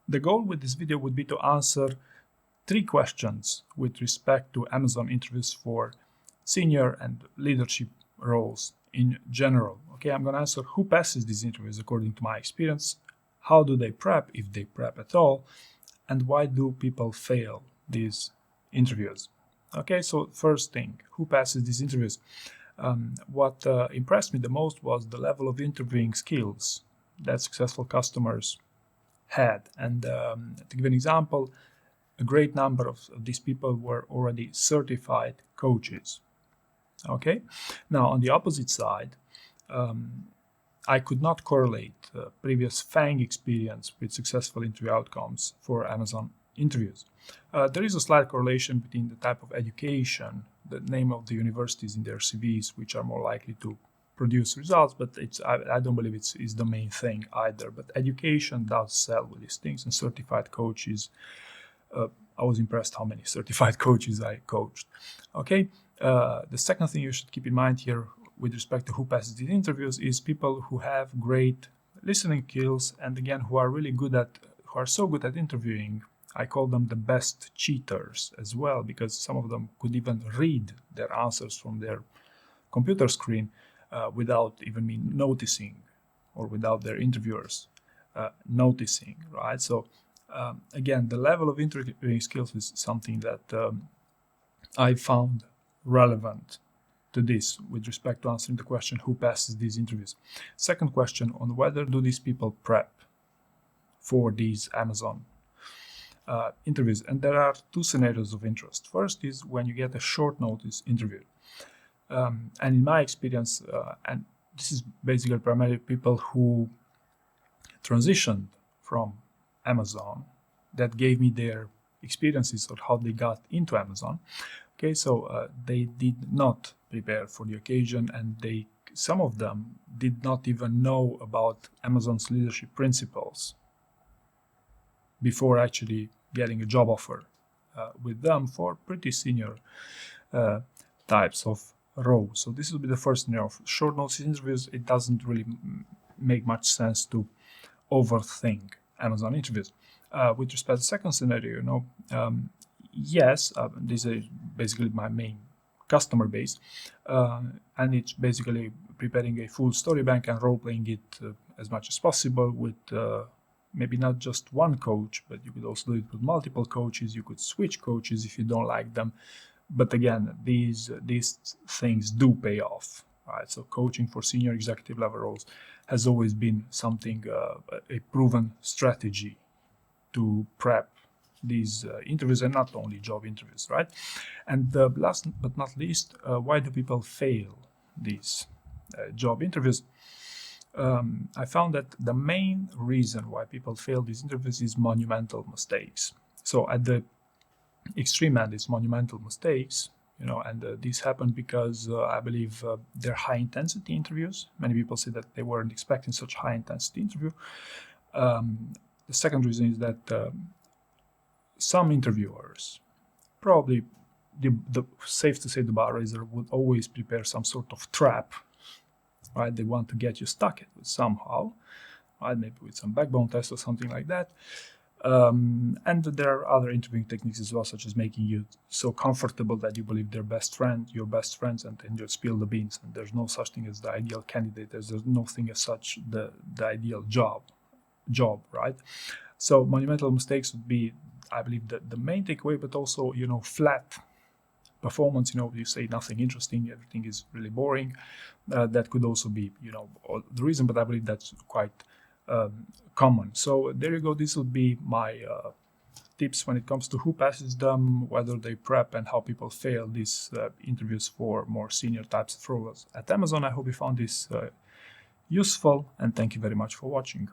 The goal with this video would be to answer 3 questions with respect to Amazon interviews for senior and leadership roles in general. Okay, I'm going to answer who passes these interviews according to my experience, how do they prep, if they prep at all, and why do people fail these interviews. Okay, so first thing, who passes these interviews? What impressed me the most was the level of interviewing skills that successful customers had. And to give an example, a great number of these people were already certified coaches. Okay, now on the opposite side, I could not correlate previous FANG experience with successful interview outcomes for Amazon interviews. There is a slight correlation between the type of education, the name of the universities in their CVs, which are more likely to produce results, but I don't believe it's the main thing either. But education does sell with these things, and certified coaches, I was impressed how many certified coaches I coached. Okay, the second thing you should keep in mind here with respect to who passes these interviews is people who have great listening skills, and again, who are so good at interviewing. I call them the best cheaters as well, because some of them could even read their answers from their computer screen without even me noticing, or without their interviewers noticing, right? So again, the level of interviewing skills is something that I found relevant to this with respect to answering the question who passes these interviews. Second question, on whether do these people prep for these Amazon interviews. And there are 2 scenarios of interest. First is when you get a short notice interview. And in my experience, and this is basically primarily people who transitioned from Amazon, that gave me their experiences of how they got into Amazon. Okay, so they did not prepare for the occasion, and some of them did not even know about Amazon's leadership principles before actually getting a job offer with them for pretty senior types of roles. So this will be the first scenario. Short notice interviews, it doesn't really make much sense to overthink Amazon interviews. With respect to the second scenario, yes, this is basically my main customer base, and it's basically preparing a full story bank and role-playing it as much as possible with maybe not just one coach, but you could also do it with multiple coaches. You could switch coaches if you don't like them. But again, these things do pay off, right? So coaching for senior executive level roles has always been something, a proven strategy to prep these interviews, and not only job interviews, right? And last but not least, why do people fail these job interviews? I found that the main reason why people fail these interviews is monumental mistakes. So at the extreme end is monumental mistakes, and these happen because I believe they're high intensity interviews. Many people say that they weren't expecting such high intensity interview. The second reason is that some interviewers, probably the safe to say the bar raiser, would always prepare some sort of trap, right? They want to get you stuck it somehow, right? Maybe with some backbone test or something like that. And there are other interviewing techniques as well, such as making you so comfortable that you believe they're your best friends, and then you spill the beans. And there's no such thing as the ideal candidate. There's nothing as such the ideal job, right? So monumental mistakes would be, I believe, the main takeaway, but also, flat performance. You say nothing interesting, everything is really boring. That could also be, the reason, but I believe that's quite common. So there you go. This would be my tips when it comes to who passes them, whether they prep, and how people fail these interviews for more senior types of roles at Amazon. I hope you found this useful, and thank you very much for watching.